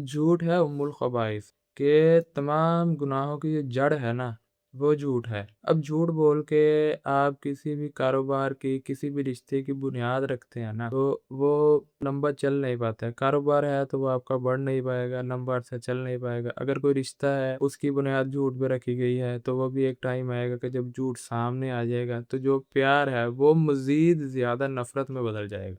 झूठ है उम्मुल खबाइस के तमाम गुनाहों की जो जड़ है ना, वो झूठ है। अब झूठ बोल के आप किसी भी कारोबार की, किसी भी रिश्ते की बुनियाद रखते हैं ना, तो वो लंबा चल नहीं पाता है। कारोबार है तो वो आपका बढ़ नहीं पाएगा, लंबा अरसा चल नहीं पाएगा। अगर कोई रिश्ता है, उसकी बुनियाद झूठ पे रखी गई है, तो वो भी एक टाइम आएगा कि जब झूठ सामने आ जाएगा, तो जो प्यार है, वो मज़ीद ज़्यादा नफ़रत में बदल जाएगा।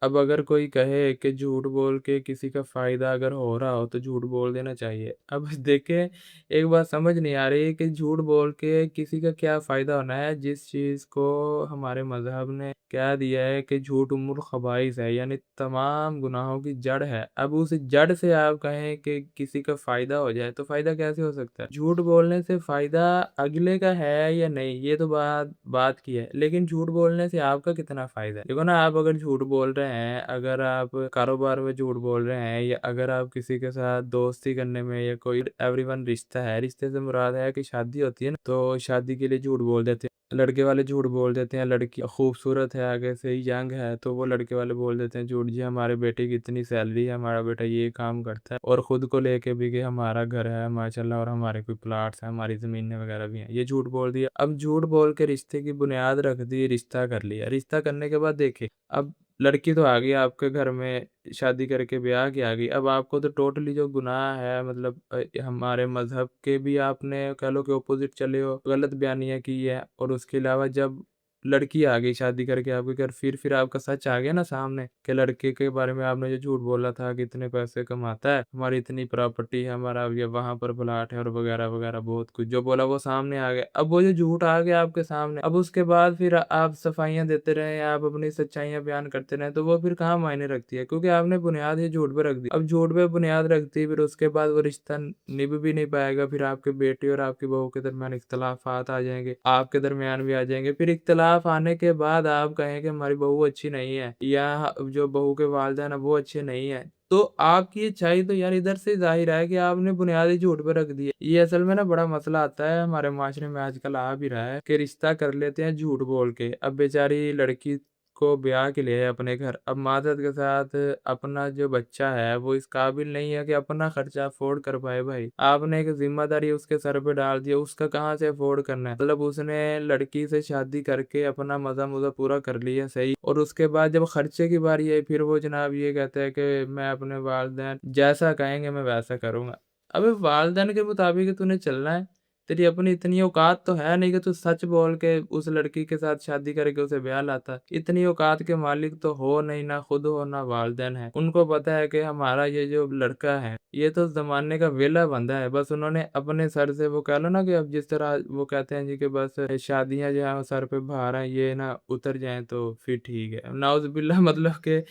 अब अगर कोई कहे कि झूठ बोल के किसी का फ़ायदा अगर हो रहा हो तो झूठ बोल देना चाहिए। अब देखिए, एक बात समझ नहीं आ रही कि झूठ बोल के किसी का क्या फ़ायदा होना है, जिस चीज़ को हमारे मज़हब ने कह दिया है कि झूठ उम्मुल खबाइस है, यानी तमाम गुनाहों की जड़ है। अब उस जड़ से आप कहें कि किसी का फ़ायदा हो जाए, तो फ़ायदा कैसे हो सकता है? झूठ बोलने से फ़ायदा अगले का है या नहीं, ये तो बात बात की है, लेकिन झूठ बोलने से आपका कितना फ़ायदा है? देखो ना, आप अगर झूठ बोल रहे हैं, अगर आप कारोबार में झूठ बोल रहे हैं, या अगर आप किसी के साथ दोस्ती करने में, या कोई एवरीवन रिश्ता है, रिश्ते से मुराद है कि शादी होती है ना, तो शादी के लिए झूठ बोल देते हैं। लड़के वाले झूठ बोल देते हैं, लड़की खूबसूरत है, आगे से यंग है, तो वो लड़के वाले बोल देते हैं झूठ, जी हमारे बेटे की इतनी सैलरी है, हमारा बेटा ये काम करता है, और खुद को लेके भी कि हमारा घर है माशाल्लाह, और हमारे कोई प्लाट्स हैं, हमारी ज़मीनें वगैरह भी हैं। ये झूठ बोल दिया। अब झूठ बोल के रिश्ते की बुनियाद रख दी, रिश्ता कर लिया। रिश्ता करने के बाद देखिए, अब लड़की तो आ गई आपके घर में, शादी करके ब्याह के आ गई। अब आपको तो टोटली जो गुनाह है, मतलब हमारे मज़हब के भी आपने कह लो कि ऑपोज़िट चले हो, गलत बयानियाँ की है, और उसके अलावा जब लड़की आ गई शादी करके आपके घर, फिर आपका सच आ गया ना सामने, कि लड़के के बारे में आपने जो झूठ बोला था कि इतने पैसे कमाता है, हमारी इतनी प्रॉपर्टी है, हमारा ये वहाँ पर प्लॉट है, और वगैरह-वगैरह बहुत कुछ जो बोला वो सामने आ गया। अब वो जो झूठ आ गया आपके सामने, अब उसके बाद फिर आप सफाइयाँ देते रहें, आप अपनी सच्चाइयाँ बयान करते रहें, तो वो फिर कहाँ मायने रखती है, क्योंकि आपने बुनियाद ही झूठ पे रख दी। अब झूठ पे बुनियाद रख दी, फिर उसके बाद वो रिश्ता निभ भी नहीं पाएगा, फिर आपके बेटे और आपकी बहू के दरमियान इख्तलाफात आ जाएँगे, आपके दरमियान भी आ जाएँगे। फिर इख्तलाफ आने के बाद आप कहें कि हमारी बहू अच्छी नहीं है, या जो बहू के वालिदैन हैं वो अच्छे नहीं हैं, तो आपकी अच्छाई तो यार इधर से ज़ाहिर है कि आपने बुनियादी झूठ पे रख दी है। ये असल में ना बड़ा मसला आता है हमारे माशरे में, आजकल आ भी रहा है कि रिश्ता कर लेते हैं झूठ बोल के। अब बेचारी लड़की को ब्याह के लिए अपने घर, अब माज़रत के साथ अपना जो बच्चा है वो इस काबिल नहीं है कि अपना खर्चा अफोर्ड कर पाए भाई। आपने एक ज़िम्मेदारी उसके सर पे डाल दी है, उसका कहाँ से अफोर्ड करना है? मतलब उसने लड़की से शादी करके अपना मज़ा-मुज़ा पूरा कर लिया, सही, और उसके बाद जब खर्चे की बारी आई, फिर वो जनाब ये कहता है कि मैं अपने वालिदैन जैसा कहेंगे मैं वैसा करूँगा। अबे वालिदैन के मुताबिक ही तूने चलना है। तेरी अपनी इतनी औकात तो है नहीं कि तू सच बोल के उस लड़की के साथ शादी करके उसे ब्याह लाता। इतनी औकात के मालिक तो हो नहीं, ना खुद हो ना वालिदैन है। उनको पता है कि हमारा ये जो लड़का है, ये तो ज़माने का वेला बंदा है। बस उन्होंने अपने सर से, वो कह लो ना कि अब जिस तरह वो कहते हैं जी कि बस शादियाँ जो हैं सर पे भार हैं, ये ना उतर जाएँ तो फिर ठीक है। नाउज़ुबिल्लाह, मतलब कि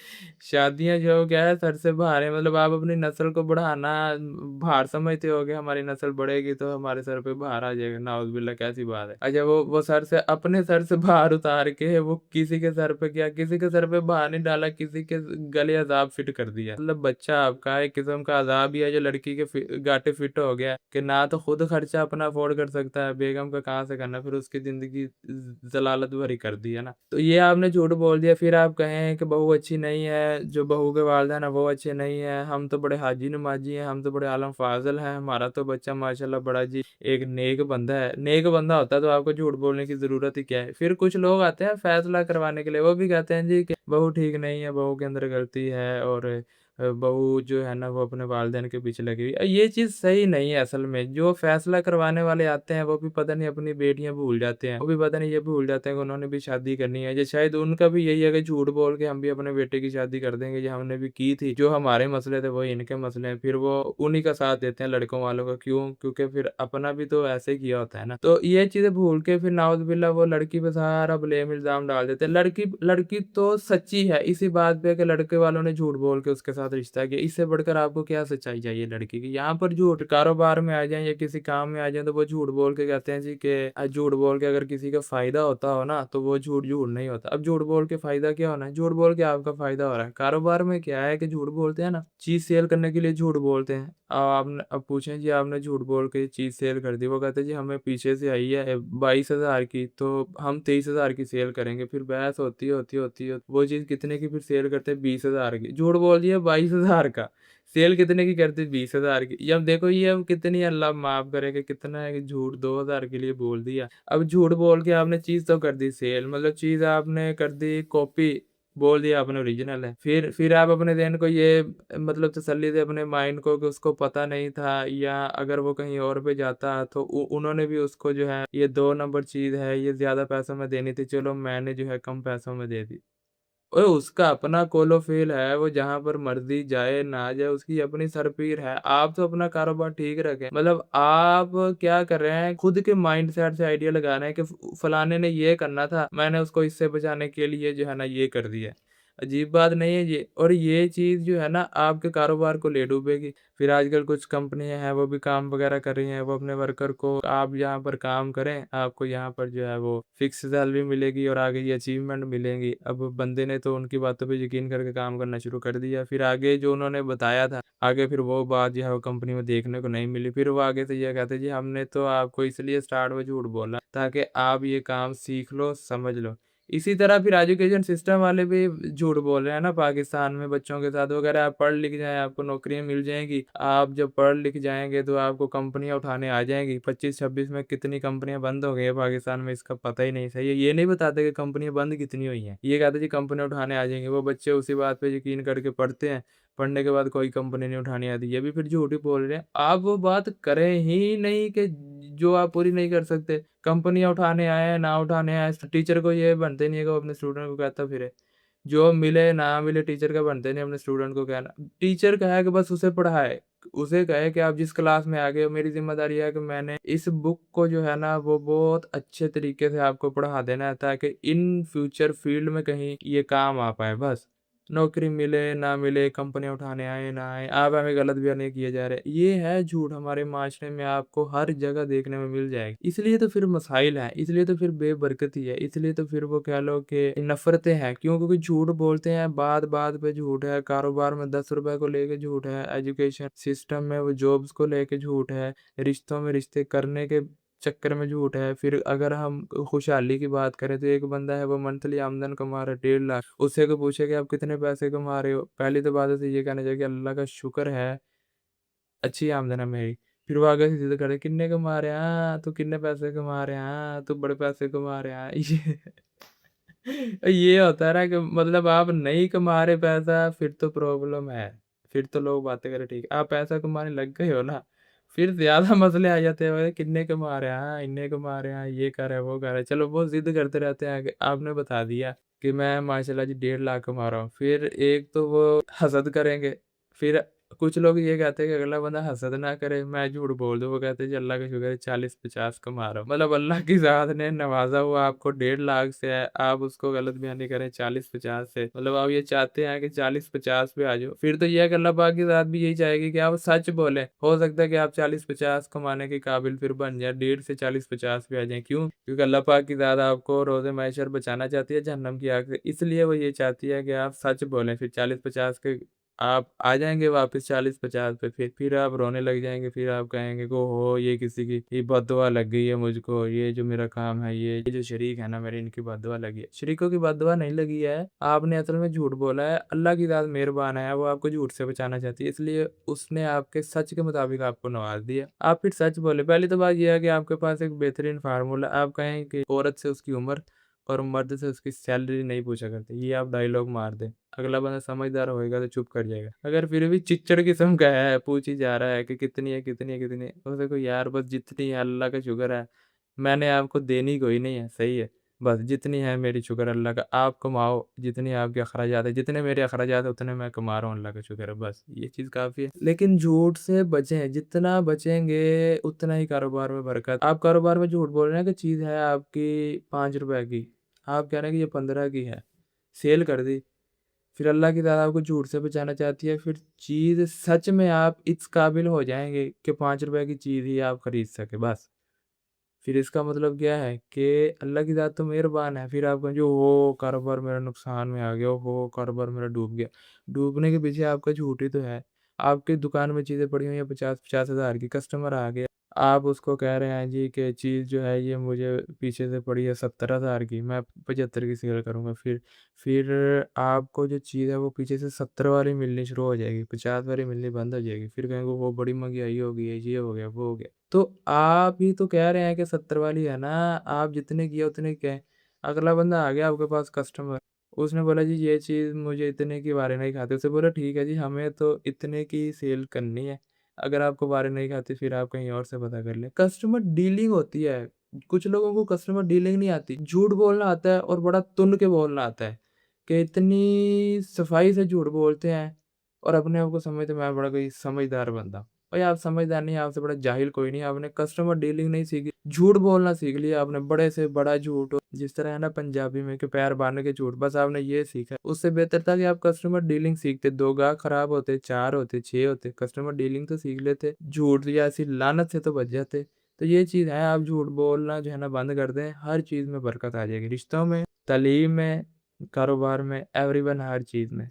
शादियाँ जो क्या है सर से भार है, मतलब आप अपनी नस्ल को बढ़ाना भार समझते हो कि हमारी नस्ल बढ़ेगी तो हमारे सर पे भार आ जाएगा। नाउज़ुबिल्लाह, कैसी बात है। अच्छा, वो सर से, अपने सर से भार उतार के वो किसी के सर पे, क्या किसी के सर पे भार नहीं डाला, किसी के गले अज़ाब फिट कर दिया। मतलब बच्चा आपका एक किस्म का अज़ाब ही है जो लड़की के गाटे फिट हो गया कि ना तो खुद खर्चा अपना अफोर्ड कर सकता है, बेगम का कहाँ से करना, फिर उसकी ज़िंदगी ज़लालत भरी कर दी है ना। तो ये आपने झूठ बोल दिया, फिर आप कहें कि बहू अच्छी नहीं है, जो बहू के वालिदैन हैं वो अच्छे नहीं हैं, हम तो बड़े हाजी नमाजी हैं, हम तो बड़े आलम फाज़िल हैं, हमारा तो बच्चा माशाल्लाह बड़ा जी एक नेक बंदा है। नेक बंदा होता तो आपको झूठ बोलने की ज़रूरत ही क्या है? फिर कुछ लोग आते हैं फैसला करवाने के लिए, वो भी कहते हैं जी कि बहू ठीक नहीं है, बहू के अंदर गलती है, और बहू जो है ना वो अपने वालिदैन के पीछे लगी हुई है। ये चीज़ सही नहीं है असल में। जो फैसला करवाने वाले आते हैं वो भी पता नहीं अपनी बेटियाँ भूल जाते हैं। वो भी पता नहीं ये भूल जाते हैं कि उन्होंने भी शादी करनी है, या शायद उनका भी यही है कि झूठ बोल के हम भी अपने बेटे की शादी कर देंगे, ये हमने भी की थी। जो हमारे मसले थे वही इनके मसले हैं। फिर वो उन्हीं का साथ देते हैं लड़कों वालों का। क्यों? क्योंकि फिर अपना भी तो ऐसे ही किया होता है ना। तो ये चीज़ें भूल के फिर नाउज़ुबिल्लाह वो लड़की पे सारा ब्लेम इल्ज़ाम डाल देते हैं। लड़की लड़की तो सच्ची है इसी बात पे कि लड़के वालों ने झूठ बोल के उसके साथ रिश्ता किया। इससे बढ़कर आपको क्या सच्चाई चाहिए लड़की की? यहाँ पर झूठ, कारोबार में आ जाएँ या किसी काम में आ जाएँ तो वो झूठ बोल के कहते हैं जी कि झूठ बोल के अगर किसी का फ़ायदा होता हो ना तो वो झूठ झूठ नहीं होता। अब झूठ बोल के फ़ायदा क्या होना है? झूठ बोल के आपका फ़ायदा हो रहा है। कारोबार में क्या है कि झूठ बोलते हैं ना, चीज़ सेल करने के लिए झूठ बोलते हैं। आपने अब पूछें जी, आपने झूठ बोल के चीज़ सेल कर दी, वो कहते हैं जी हमें पीछे से आई है 22,000 की, तो हम 23,000 की सेल करेंगे। फिर बहस होती है, वो चीज़ कितने की फिर सेल करते हैं? 20,000 की। झूठ बोल दिया 22,000 का। सेल कितने की करती 20,000 की। ये अब देखो ये अब कितनी अल्लाह माफ़ करे कि कितना है कि झूठ 2,000 के लिए बोल दिया। अब झूठ बोल के आपने चीज़ तो कर दी सेल, मतलब चीज़ आपने कर दी कॉपी, बोल दिया आपने ओरिजिनल है। फिर आप अपने ज़हन को ये मतलब तसल्ली दे अपने माइंड को कि उसको पता नहीं था, या अगर वो कहीं और पे जाता तो उन्होंने भी उसको जो है ये 2 नंबर चीज़ है, ये ज़्यादा पैसों में देनी थी, चलो मैंने जो है कम पैसों में दे दी। ओए उसका अपना कोलोफील है, वो जहाँ पर मर्ज़ी जाए ना जाए उसकी अपनी सरपीर है। आप तो अपना कारोबार ठीक रखें। मतलब आप क्या कर रहे हैं, खुद के माइंडसेट से आइडिया लगा रहे हैं कि फलाने ने ये करना था, मैंने उसको इससे बचाने के लिए जो है ना ये कर दिया। अजीब बात नहीं है ये? और ये चीज़ जो है ना आपके कारोबार को ले डूबेगी। फिर आजकल कुछ कंपनियाँ हैं वो भी काम वगैरह कर रही हैं, वो अपने वर्कर को आप यहाँ पर काम करें, आपको यहाँ पर जो है वो फिक्स सैलरी मिलेगी और आगे ये अचीवमेंट मिलेंगी। अब बंदे ने तो उनकी बातों पे यकीन करके काम करना शुरू कर दिया, फिर आगे जो उन्होंने बताया था, आगे फिर वो बात जो है वो कंपनी में देखने को नहीं मिली। फिर वो आगे से ये कहते जी हमने तो आपको इसलिए स्टार्ट में झूठ बोला ताकि आप ये काम सीख लो, समझ लो। इसी तरह फिर एजुकेशन सिस्टम वाले भी झूठ बोल रहे हैं ना पाकिस्तान में बच्चों के साथ, वो कह रहे हैं आप पढ़ लिख जाएँ आपको नौकरियाँ मिल जाएँगी। आप जब पढ़ लिख जाएँगे तो आपको कंपनियाँ उठाने आ जाएँगी। 25-26 में कितनी कंपनियाँ बंद हो गई हैं पाकिस्तान में इसका पता ही नहीं। सही है, ये नहीं बताते कि कंपनियाँ बंद कितनी हुई हैं। ये कहते जी कंपनियाँ उठाने आ जाएँगी। वो बच्चे उसी बात पे यकीन करके पढ़ते हैं, पढ़ने के बाद कोई कंपनी नहीं उठानी आती। ये भी फिर झूठ ही बोल रहे हैं। आप वो बात करें ही नहीं कि जो आप पूरी नहीं कर सकते। कंपनियाँ उठाने आए, ना उठाने आए, टीचर को ये बनते नहीं है कि वो अपने स्टूडेंट को कहता फिरे। जो मिले ना मिले टीचर का बनते नहीं अपने स्टूडेंट को कहना। टीचर का है कि बस उसे पढ़ाए, उसे कहे कि आप जिस क्लास में आ गए हो मेरी ज़िम्मेदारी है कि मैंने इस बुक को जो है ना वो बहुत अच्छे तरीके से आपको पढ़ा देना है ताकि इन फ्यूचर फील्ड में कहीं ये काम आ पाए बस। नौकरी मिले ना मिले, कंपनियाँ उठाने आए ना आए, आप हमें गलत बयान नहीं किए जा रहे। ये है झूठ हमारे माशरे में आपको हर जगह देखने में मिल जाएगी। इसलिए तो फिर मसाइल हैं, इसलिए तो फिर बेबरकती है, इसलिए तो फिर वो कह लो कि नफ़रतें हैं। क्यों? क्योंकि झूठ बोलते हैं, बात-बात पे झूठ है, कारोबार में ₹10 को लेके झूठ है, एजुकेशन सिस्टम में वो जॉब्स को लेके झूठ है, रिश्तों में रिश्ते करने के चक्कर में झूठ है। फिर अगर हम खुशहाली की बात करें तो एक बंदा है वो मंथली आमदन कमा रहा है 1.5 लाख, उससे कोई पूछे कि आप कितने पैसे कमा रहे हो? पहली तो बात है तो ये कहना चाहिए कि अल्लाह का शुक्र है, अच्छी आमदन है मेरी। फिर वो आगे से जिद करे कितने कमा रहे हैं? हाँ, तू कितने पैसे कमा रहे हैं? हाँ, तू बड़े पैसे कमा रहे हैं। हाँ, ये होता है ना कि मतलब आप नहीं कमा रहे पैसा फिर तो प्रॉब्लम है। फिर तो लोग बातें करें ठीक है। आप पैसा कमाने लग गए हो ना, फिर ज़्यादा मसले आ जाते हैं, "ओए कितने कमा रहे हैं? हाँ, इतने कमा रहे हैं, ये कर रहे हैं, वो कर रहे हैं।" चलो वो ज़िद करते रहते हैं कि आपने बता दिया कि मैं माशाल्लाह जी 1.5 लाख कमा रहा हूँ। फिर एक तो वो हसद करेंगे, फिर कुछ लोग ये कहते हैं कि अगला बंदा हसद ना करे, मैं झूठ बोल दूँ, वो कहते हैं जी अल्लाह का शुक्र है 40-50 कमा रहा हूँ। मतलब अल्लाह की ज़ात ने नवाज़ा हुआ आपको 1.5 लाख से है, आप उसको गलत बयानी करें 40-50 से। मतलब आप ये चाहते हैं कि 40-50 पे आ जाओ। फिर तो ये है कि अल्लाह पाक की ज़ात भी यही चाहेगी कि आप सच बोलें। हो सकता है कि आप 40-50 कमाने के काबिल फिर बन जाएँ, 1.5 से 40-50 पे आ जाएँ। क्यों? क्योंकि अल्लाह पाक की ज़ात आपको रोज़े महशर बचाना चाहती है जहन्नम की आग से। इसलिए वो ये चाहती है कि आप सच बोलें, फिर 40-50 के आप आ जाएँगे वापस 40-50 पे, फिर आप रोने लग जाएँगे, फिर आप कहेंगे कि ओहो! ये किसी की ये बददुआ लग गई है मुझको, ये जो मेरा काम है, ये जो शरीक है ना मेरे इनकी बददुआ लगी है। शरीकों की बददुआ नहीं लगी है, आपने असल में झूठ बोला है, अल्लाह की ज़ात मेहरबान है, वो आपको झूठ से बचाना चाहती है, इसलिए उसने आपके सच के मुताबिक आपको नवाज़ दिया। आप फिर सच बोले, पहली तो बात ये है कि आपके पास एक बेहतरीन फ़ॉर्मूला आप कहें कि औरत से उसकी उम्र और मर्द से उसकी सैलरी नहीं पूछा करते, ये आप डायलॉग मार दें। अगला बंदा समझदार होएगा तो चुप कर जाएगा। अगर फिर भी चिच्चड़ किस्म का है, पूछ ही जा रहा है कि कितनी है, कितनी है, कितनी है? तो देखो यार बस जितनी है अल्लाह का शुक्र है, मैंने आपको देनी कोई नहीं है, सही है? बस जितनी है मेरी शुक्र अल्लाह का, आप कमाओ जितनी आपके अखराजात है, जितने मेरे अखराजात है उतने मैं कमा रहा हूँ अल्लाह का शुक्र है, बस ये चीज़ काफ़ी है। लेकिन झूठ से बचें, जितना बचेंगे उतना ही कारोबार में बरकत। आप कारोबार में झूठ बोल रहे हैं कि चीज़ है आपकी ₹5 की, आप कह रहे हैं कि ये 15 की है, सेल कर दी। फिर अल्लाह की ताला आपको झूठ से बचाना चाहती है, फिर चीज़ सच में आप इस काबिल हो जाएँगे कि ₹5 की चीज़ ही आप खरीद सकें बस। फिर इसका मतलब क्या है कि अल्लाह की ज़ात तो मेहरबान है, फिर आप कहेंगे ओहो! कारोबार मेरा नुकसान में आ गया, ओहो! कारोबार मेरा डूब गया। डूबने के पीछे आपका झूठ ही तो है। आपकी दुकान में चीज़ें पड़ी हुई हैं 50-50 हज़ार की, कस्टमर आ गया, آپ اس کو کہہ رہے ہیں جی کہ چیز جو ہے یہ مجھے پیچھے سے پڑی ہے 70,000 کی، میں 75 کی سیل کروں گا، پھر آپ کو جو چیز ہے وہ پیچھے سے 70 والی ملنی شروع ہو جائے گی، 50 والی ملنی بند ہو جائے گی، پھر کہیں گے وہ بڑی مہنگائی ہو گئی ہے، یہ ہو گیا وہ ہو گیا۔ تو آپ ہی تو کہہ رہے ہیں کہ 70 والی ہے نا، آپ جتنے کیا اتنے کی کہیں۔ اگلا بندہ آ گیا آپ کے پاس کسٹمر، اس نے بولا جی یہ چیز مجھے اتنے کی بارے نہیں کھاتے، اسے بولا ٹھیک ہے جی ہمیں تو اتنے کی سیل کرنی ہے، اگر آپ کو بارے نہیں کھاتی پھر آپ کہیں اور سے پتہ کر لیں۔ کسٹمر ڈیلنگ ہوتی ہے، کچھ لوگوں کو کسٹمر ڈیلنگ نہیں آتی، جھوٹ بولنا آتا ہے اور بڑا تن کے بولنا آتا ہے کہ اتنی صفائی سے جھوٹ بولتے ہیں اور اپنے آپ کو سمجھتے میں بڑا کوئی سمجھدار بندہ۔ بھائی آپ سمجھدار نہیں، آپ سے بڑا جاہل کوئی نہیں، آپ نے کسٹمر ڈیلنگ نہیں سیکھی، جھوٹ بولنا سیکھ لیا آپ نے، بڑے سے بڑا جھوٹ، جس طرح ہے نا پنجابی میں کہ پیر باندھ کے جھوٹ، بس آپ نے یہ سیکھا۔ اس سے بہتر تھا کہ آپ کسٹمر ڈیلنگ سیکھتے، 2 گاہک خراب ہوتے، 4 ہوتے، 6 ہوتے، کسٹمر ڈیلنگ تو سیکھ لیتے، جھوٹ یا ایسی لعنت سے تو بچ جاتے۔ تو یہ چیز ہے، آپ جھوٹ بولنا جو ہے نا بند کر دیں، ہر چیز میں برکت آ جائے گی، رشتوں میں، تعلیم میں، کاروبار میں، ایوری ون، ہر چیز میں۔